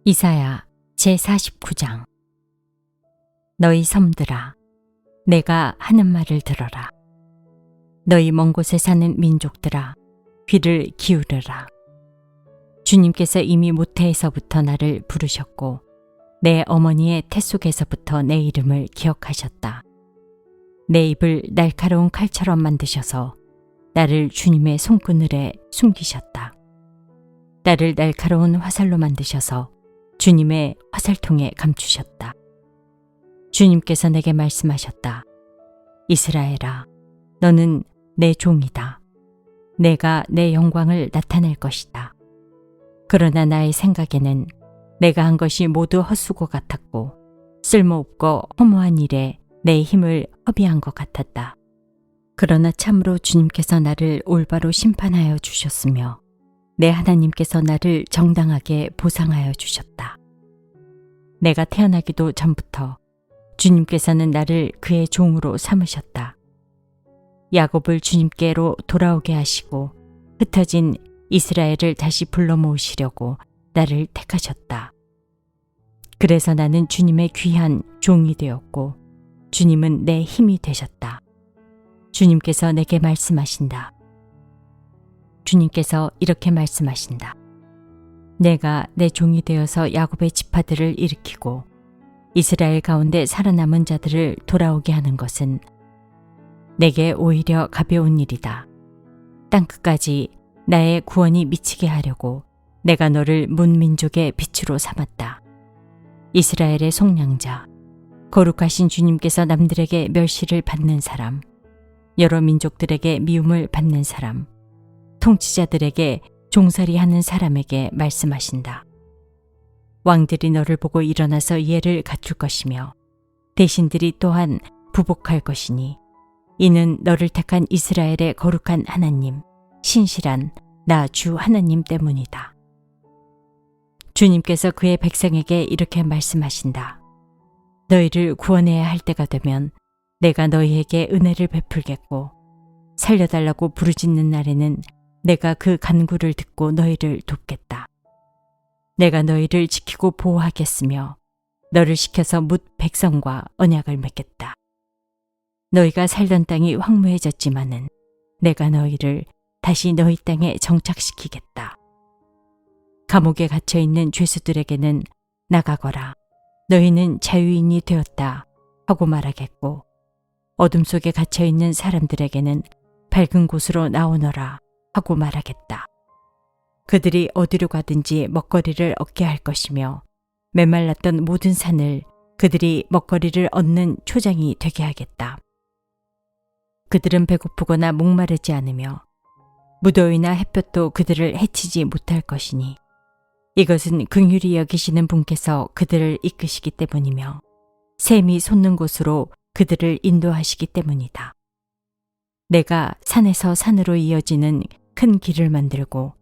이사야 제49장. 너희 섬들아, 내가 하는 말을 들어라. 너희 먼 곳에 사는 민족들아, 귀를 기울여라. 주님께서 이미 모태에서부터 나를 부르셨고 내 어머니의 태 속에서부터 내 이름을 기억하셨다. 내 입을 날카로운 칼처럼 만드셔서 나를 주님의 손그늘에 숨기셨다. 나를 날카로운 화살로 만드셔서 주님의 화살통에 감추셨다. 주님께서 내게 말씀하셨다. 이스라엘아, 너는 내 종이다. 내가 내 영광을 나타낼 것이다. 그러나 나의 생각에는 내가 한 것이 모두 헛수고 같았고 쓸모없고 허무한 일에 내 힘을 허비한 것 같았다. 그러나 참으로 주님께서 나를 올바로 심판하여 주셨으며 내 하나님께서 나를 정당하게 보상하여 주셨다. 내가 태어나기도 전부터 주님께서는 나를 그의 종으로 삼으셨다. 야곱을 주님께로 돌아오게 하시고 흩어진 이스라엘을 다시 불러 모으시려고 나를 택하셨다. 그래서 나는 주님의 귀한 종이 되었고 주님은 내 힘이 되셨다. 주님께서 내게 말씀하신다. 주님께서 이렇게 말씀하신다. 내가 내 종이 되어서 야곱의 지파들을 일으키고 이스라엘 가운데 살아남은 자들을 돌아오게 하는 것은 내게 오히려 가벼운 일이다. 땅끝까지 나의 구원이 미치게 하려고 내가 너를 문민족의 빛으로 삼았다. 이스라엘의 속량자, 거룩하신 주님께서 남들에게 멸시를 받는 사람, 여러 민족들에게 미움을 받는 사람, 통치자들에게 종살이하는 사람에게 말씀하신다. 왕들이 너를 보고 일어나서 예를 갖출 것이며 대신들이 또한 부복할 것이니 이는 너를 택한 이스라엘의 거룩한 하나님, 신실한 나 주 하나님 때문이다. 주님께서 그의 백성에게 이렇게 말씀하신다. 너희를 구원해야 할 때가 되면 내가 너희에게 은혜를 베풀겠고 살려달라고 부르짖는 날에는 내가 그 간구를 듣고 너희를 돕겠다. 내가 너희를 지키고 보호하겠으며 너를 시켜서 뭇 백성과 언약을 맺겠다. 너희가 살던 땅이 황무해졌지만은 내가 너희를 다시 너희 땅에 정착시키겠다. 감옥에 갇혀있는 죄수들에게는 나가거라. 너희는 자유인이 되었다 하고 말하겠고 어둠 속에 갇혀있는 사람들에게는 밝은 곳으로 나오너라 하고 말하겠다. 그들이 어디로 가든지 먹거리를 얻게 할 것이며 메말랐던 모든 산을 그들이 먹거리를 얻는 초장이 되게 하겠다. 그들은 배고프거나 목마르지 않으며 무더위나 햇볕도 그들을 해치지 못할 것이니 이것은 긍휼히 여기시는 분께서 그들을 이끄시기 때문이며 샘이 솟는 곳으로 그들을 인도하시기 때문이다. 내가 산에서 산으로 이어지는 큰 길을 만들고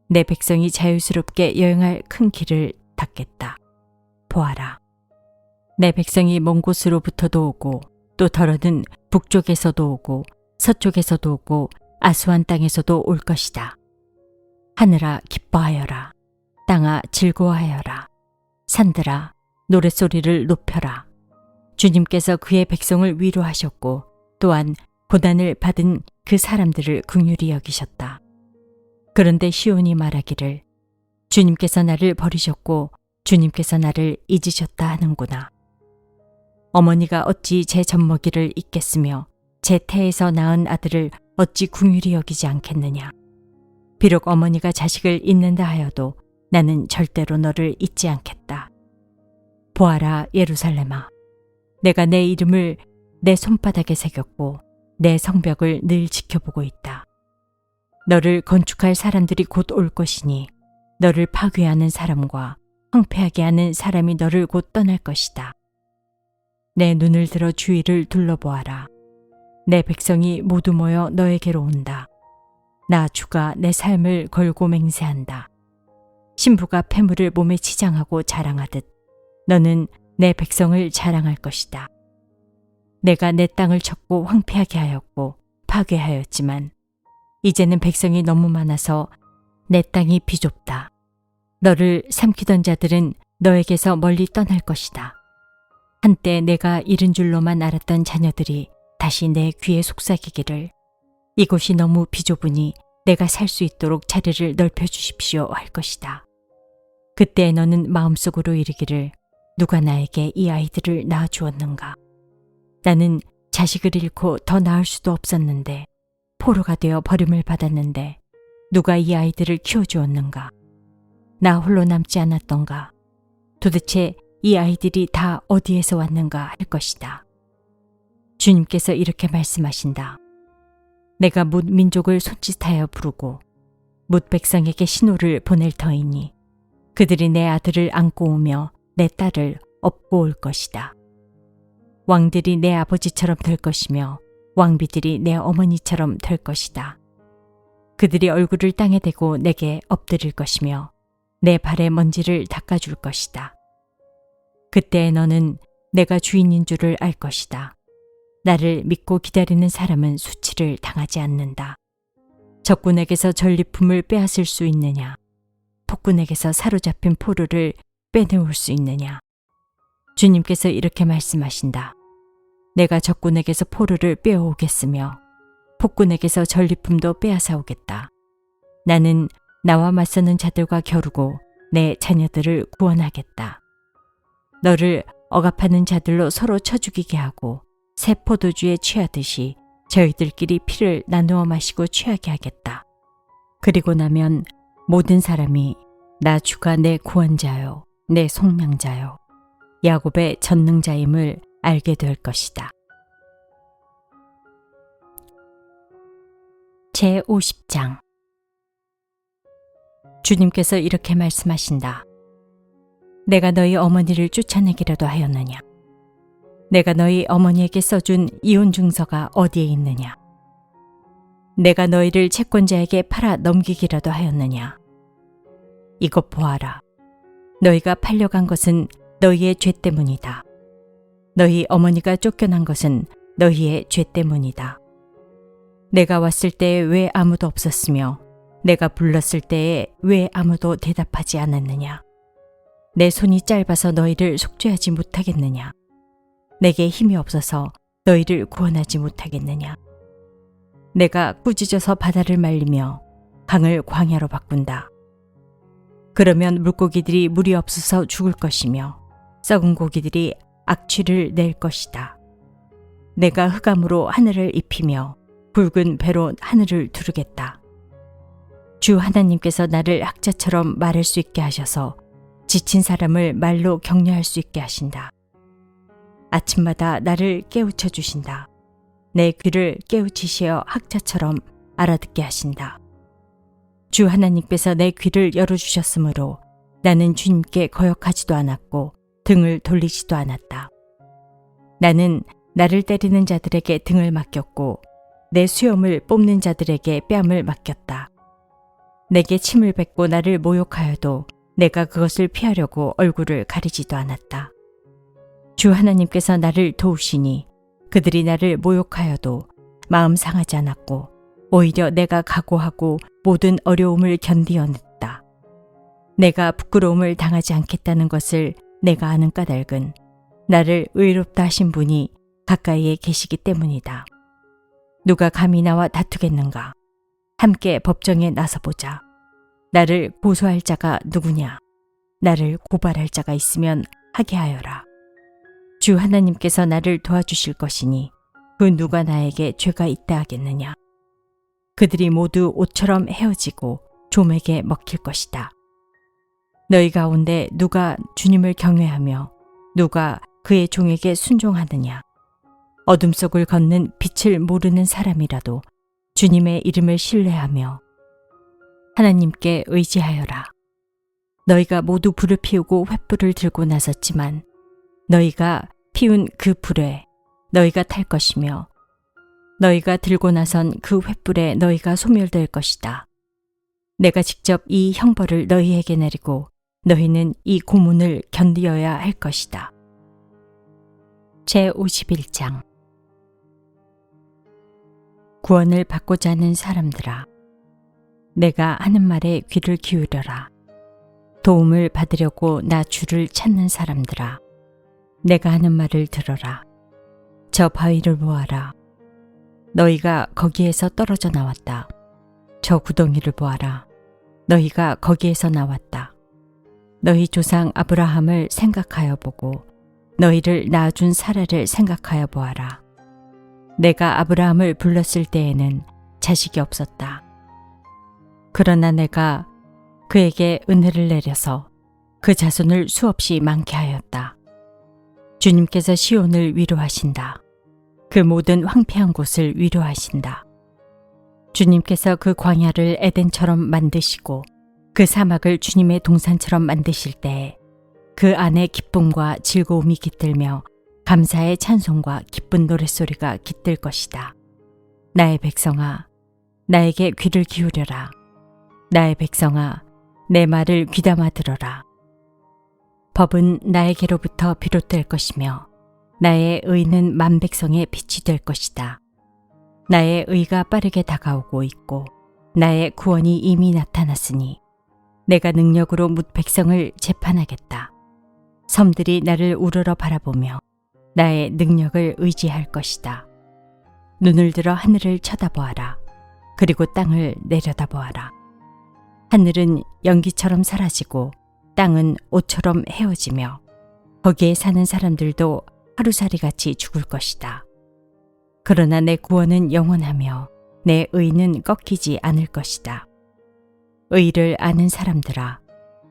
내 백성이 자유스럽게 여행할 큰 길을 닦겠다. 보아라. 내 백성이 먼 곳으로부터도 오고 또 더러는 북쪽에서도 오고 서쪽에서도 오고 아수한 땅에서도 올 것이다. 하늘아 기뻐하여라. 땅아 즐거워하여라. 산들아 노랫소리를 높여라. 주님께서 그의 백성을 위로하셨고 또한 고난을 받은 그 사람들을 긍휼히 여기셨다. 그런데 시온이 말하기를 주님께서 나를 버리셨고 주님께서 나를 잊으셨다 하는구나. 어머니가 어찌 제 젖먹이를 잊겠으며 제 태에서 낳은 아들을 어찌 긍휼히 여기지 않겠느냐. 비록 어머니가 자식을 잊는다 하여도 나는 절대로 너를 잊지 않겠다. 보아라 예루살렘아, 내가 내 이름을 내 손바닥에 새겼고 내 성벽을 늘 지켜보고 있다. 너를 건축할 사람들이 곧 올 것이니 너를 파괴하는 사람과 황폐하게 하는 사람이 너를 곧 떠날 것이다. 내 눈을 들어 주위를 둘러보아라. 내 백성이 모두 모여 너에게로 온다. 나 주가 내 삶을 걸고 맹세한다. 신부가 폐물을 몸에 치장하고 자랑하듯 너는 내 백성을 자랑할 것이다. 내가 내 땅을 쳤고 황폐하게 하였고 파괴하였지만 이제는 백성이 너무 많아서 내 땅이 비좁다. 너를 삼키던 자들은 너에게서 멀리 떠날 것이다. 한때 내가 잃은 줄로만 알았던 자녀들이 다시 내 귀에 속삭이기를 이곳이 너무 비좁으니 내가 살 수 있도록 자리를 넓혀 주십시오 할 것이다. 그때 너는 마음속으로 이르기를 누가 나에게 이 아이들을 낳아 주었는가. 나는 자식을 잃고 더 낳을 수도 없었는데 포로가 되어 버림을 받았는데 누가 이 아이들을 키워주었는가. 나 홀로 남지 않았던가. 도대체 이 아이들이 다 어디에서 왔는가 할 것이다. 주님께서 이렇게 말씀하신다. 내가 뭇 민족을 손짓하여 부르고 뭇 백성에게 신호를 보낼 터이니 그들이 내 아들을 안고 오며 내 딸을 업고 올 것이다. 왕들이 내 아버지처럼 될 것이며 왕비들이 내 어머니처럼 될 것이다. 그들이 얼굴을 땅에 대고 내게 엎드릴 것이며 내 발에 먼지를 닦아줄 것이다. 그때 너는 내가 주인인 줄을 알 것이다. 나를 믿고 기다리는 사람은 수치를 당하지 않는다. 적군에게서 전리품을 빼앗을 수 있느냐? 폭군에게서 사로잡힌 포로를 빼내올 수 있느냐? 주님께서 이렇게 말씀하신다. 내가 적군에게서 포로를 빼어오겠으며 폭군에게서 전리품도 빼앗아 오겠다. 나는 나와 맞서는 자들과 겨루고 내 자녀들을 구원하겠다. 너를 억압하는 자들로 서로 쳐 죽이게 하고 새 포도주에 취하듯이 저희들끼리 피를 나누어 마시고 취하게 하겠다. 그리고 나면 모든 사람이 나 주가 내 구원자요, 내 속량자요, 야곱의 전능자임을 알게 될 것이다. 제50장 주님께서 이렇게 말씀하신다. 내가 너희 어머니를 쫓아내기라도 하였느냐? 내가 너희 어머니에게 써준 이혼 증서가 어디에 있느냐? 내가 너희를 채권자에게 팔아 넘기기라도 하였느냐? 이것 보아라. 너희가 팔려간 것은 너희의 죄 때문이다. 너희 어머니가 쫓겨난 것은 너희의 죄 때문이다. 내가 왔을 때에 왜 아무도 없었으며 내가 불렀을 때에 왜 아무도 대답하지 않았느냐? 내 손이 짧아서 너희를 속죄하지 못하겠느냐? 내게 힘이 없어서 너희를 구원하지 못하겠느냐? 내가 꾸짖어서 바다를 말리며 강을 광야로 바꾼다. 그러면 물고기들이 물이 없어서 죽을 것이며 썩은 고기들이 악취를 낼 것이다. 내가 흑암으로 하늘을 입히며 붉은 배로 하늘을 두르겠다. 주 하나님께서 나를 학자처럼 말할 수 있게 하셔서 지친 사람을 말로 격려할 수 있게 하신다. 아침마다 나를 깨우쳐 주신다. 내 귀를 깨우치시어 학자처럼 알아듣게 하신다. 주 하나님께서 내 귀를 열어주셨으므로 나는 주님께 거역하지도 않았고 등을 돌리지도 않았다. 나는 나를 때리는 자들에게 등을 맡겼고 내 수염을 뽑는 자들에게 뺨을 맡겼다. 내게 침을 뱉고 나를 모욕하여도 내가 그것을 피하려고 얼굴을 가리지도 않았다. 주 하나님께서 나를 도우시니 그들이 나를 모욕하여도 마음 상하지 않았고 오히려 내가 각오하고 모든 어려움을 견디어냈다. 내가 부끄러움을 당하지 않겠다는 것을 내가 아는 까닭은 나를 의롭다 하신 분이 가까이에 계시기 때문이다. 누가 감히 나와 다투겠는가? 함께 법정에 나서보자. 나를 고소할 자가 누구냐? 나를 고발할 자가 있으면 하게 하여라. 주 하나님께서 나를 도와주실 것이니 그 누가 나에게 죄가 있다 하겠느냐? 그들이 모두 옷처럼 헤어지고 좀에게 먹힐 것이다. 너희 가운데 누가 주님을 경외하며 누가 그의 종에게 순종하느냐? 어둠 속을 걷는 빛을 모르는 사람이라도 주님의 이름을 신뢰하며 하나님께 의지하여라. 너희가 모두 불을 피우고 횃불을 들고 나섰지만 너희가 피운 그 불에 너희가 탈 것이며 너희가 들고 나선 그 횃불에 너희가 소멸될 것이다. 내가 직접 이 형벌을 너희에게 내리고 너희는 이 고문을 견디어야 할 것이다. 제51장 구원을 받고자 하는 사람들아, 내가 하는 말에 귀를 기울여라. 도움을 받으려고 나 주를 찾는 사람들아, 내가 하는 말을 들어라. 저 바위를 보아라. 너희가 거기에서 떨어져 나왔다. 저 구덩이를 보아라. 너희가 거기에서 나왔다. 너희 조상 아브라함을 생각하여 보고 너희를 낳아준 사라를 생각하여 보아라. 내가 아브라함을 불렀을 때에는 자식이 없었다. 그러나 내가 그에게 은혜를 내려서 그 자손을 수없이 많게 하였다. 주님께서 시온을 위로하신다. 그 모든 황폐한 곳을 위로하신다. 주님께서 그 광야를 에덴처럼 만드시고 그 사막을 주님의 동산처럼 만드실 때에 그 안에 기쁨과 즐거움이 깃들며 감사의 찬송과 기쁜 노랫소리가 깃들 것이다. 나의 백성아, 나에게 귀를 기울여라. 나의 백성아, 내 말을 귀담아 들어라. 법은 나에게로부터 비롯될 것이며 나의 의는 만 백성의 빛이 될 것이다. 나의 의가 빠르게 다가오고 있고 나의 구원이 이미 나타났으니 내가 능력으로 뭇 백성을 재판하겠다. 섬들이 나를 우러러 바라보며 나의 능력을 의지할 것이다. 눈을 들어 하늘을 쳐다보아라. 그리고 땅을 내려다보아라. 하늘은 연기처럼 사라지고 땅은 옷처럼 헤어지며 거기에 사는 사람들도 하루살이같이 죽을 것이다. 그러나 내 구원은 영원하며 내 의는 꺾이지 않을 것이다. 의를 아는 사람들아,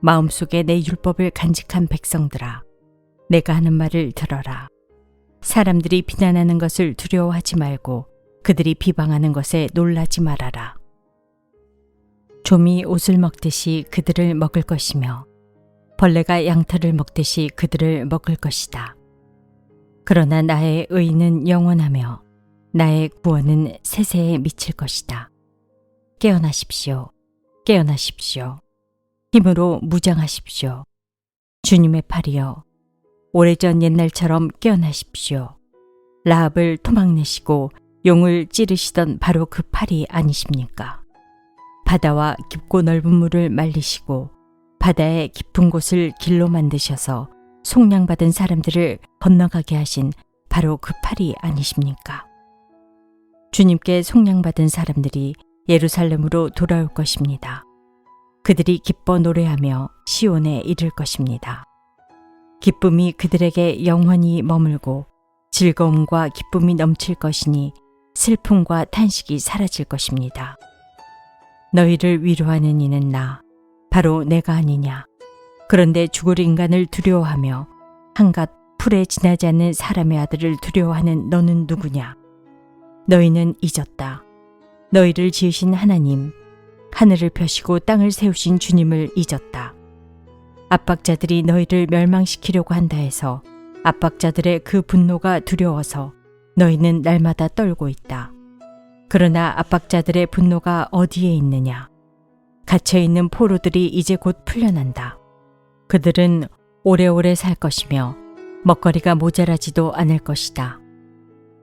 마음속에 내 율법을 간직한 백성들아, 내가 하는 말을 들어라. 사람들이 비난하는 것을 두려워하지 말고 그들이 비방하는 것에 놀라지 말아라. 좀이 옷을 먹듯이 그들을 먹을 것이며 벌레가 양털을 먹듯이 그들을 먹을 것이다. 그러나 나의 의는 영원하며 나의 구원은 세세에 미칠 것이다. 깨어나십시오. 깨어나십시오. 힘으로 무장하십시오. 주님의 팔이여, 오래전 옛날처럼 깨어나십시오. 라합을 토막내시고 용을 찌르시던 바로 그 팔이 아니십니까? 바다와 깊고 넓은 물을 말리시고 바다의 깊은 곳을 길로 만드셔서 속량받은 사람들을 건너가게 하신 바로 그 팔이 아니십니까? 주님께 속량받은 사람들이 예루살렘으로 돌아올 것입니다. 그들이 기뻐 노래하며 시온에 이를 것입니다. 기쁨이 그들에게 영원히 머물고 즐거움과 기쁨이 넘칠 것이니 슬픔과 탄식이 사라질 것입니다. 너희를 위로하는 이는 나, 바로 내가 아니냐. 그런데 죽을 인간을 두려워하며 한갓 풀에 지나지 않는 사람의 아들을 두려워하는 너는 누구냐? 너희는 잊었다. 너희를 지으신 하나님, 하늘을 펴시고 땅을 세우신 주님을 잊었다. 압박자들이 너희를 멸망시키려고 한다 해서 압박자들의 그 분노가 두려워서 너희는 날마다 떨고 있다. 그러나 압박자들의 분노가 어디에 있느냐? 갇혀있는 포로들이 이제 곧 풀려난다. 그들은 오래오래 살 것이며 먹거리가 모자라지도 않을 것이다.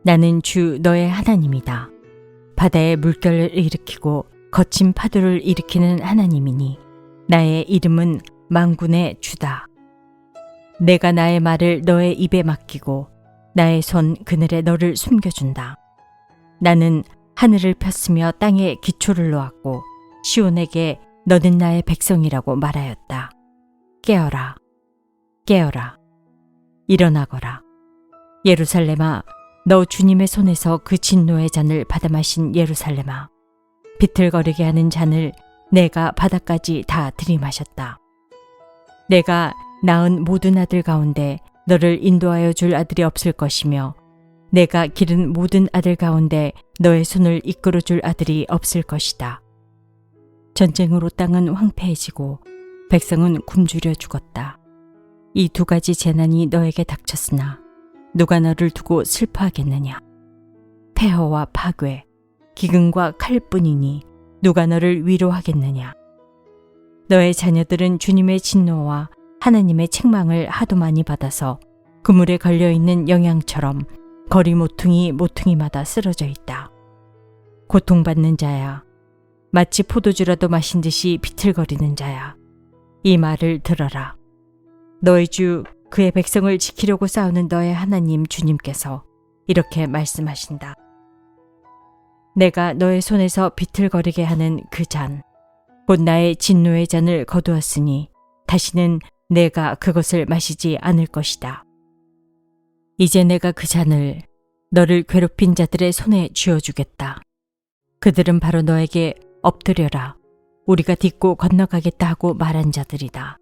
나는 주 너의 하나님이다. 바다의 물결을 일으키고 거친 파도를 일으키는 하나님이니 나의 이름은 만군의 주다. 내가 나의 말을 너의 입에 맡기고 나의 손 그늘에 너를 숨겨준다. 나는 하늘을 폈으며 땅에 기초를 놓았고 시온에게 너는 나의 백성이라고 말하였다. 깨어라, 깨어라, 일어나거라. 예루살렘아, 너 주님의 손에서 그 진노의 잔을 받아 마신 예루살렘아, 비틀거리게 하는 잔을 내가 바다까지 다 들이마셨다. 내가 낳은 모든 아들 가운데 너를 인도하여 줄 아들이 없을 것이며 내가 기른 모든 아들 가운데 너의 손을 이끌어 줄 아들이 없을 것이다. 전쟁으로 땅은 황폐해지고 백성은 굶주려 죽었다. 이 두 가지 재난이 너에게 닥쳤으나 누가 너를 두고 슬퍼하겠느냐? 폐허와 파괴, 기근과 칼뿐이니 누가 너를 위로하겠느냐? 너의 자녀들은 주님의 진노와 하나님의 책망을 하도 많이 받아서 그물에 걸려있는 영양처럼 거리 모퉁이마다 쓰러져 있다. 고통받는 자야, 마치 포도주라도 마신 듯이 비틀거리는 자야, 이 말을 들어라. 너의 주 그의 백성을 지키려고 싸우는 너의 하나님 주님께서 이렇게 말씀하신다. 내가 너의 손에서 비틀거리게 하는 그 잔, 곧 나의 진노의 잔을 거두었으니 다시는 내가 그것을 마시지 않을 것이다. 이제 내가 그 잔을 너를 괴롭힌 자들의 손에 쥐어주겠다. 그들은 바로 너에게 엎드려라, 우리가 딛고 건너가겠다 하고 말한 자들이다.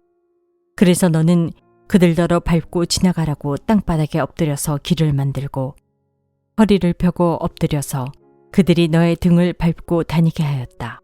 그래서 너는 그들더러 밟고 지나가라고 땅바닥에 엎드려서 길을 만들고 허리를 펴고 엎드려서 그들이 너의 등을 밟고 다니게 하였다.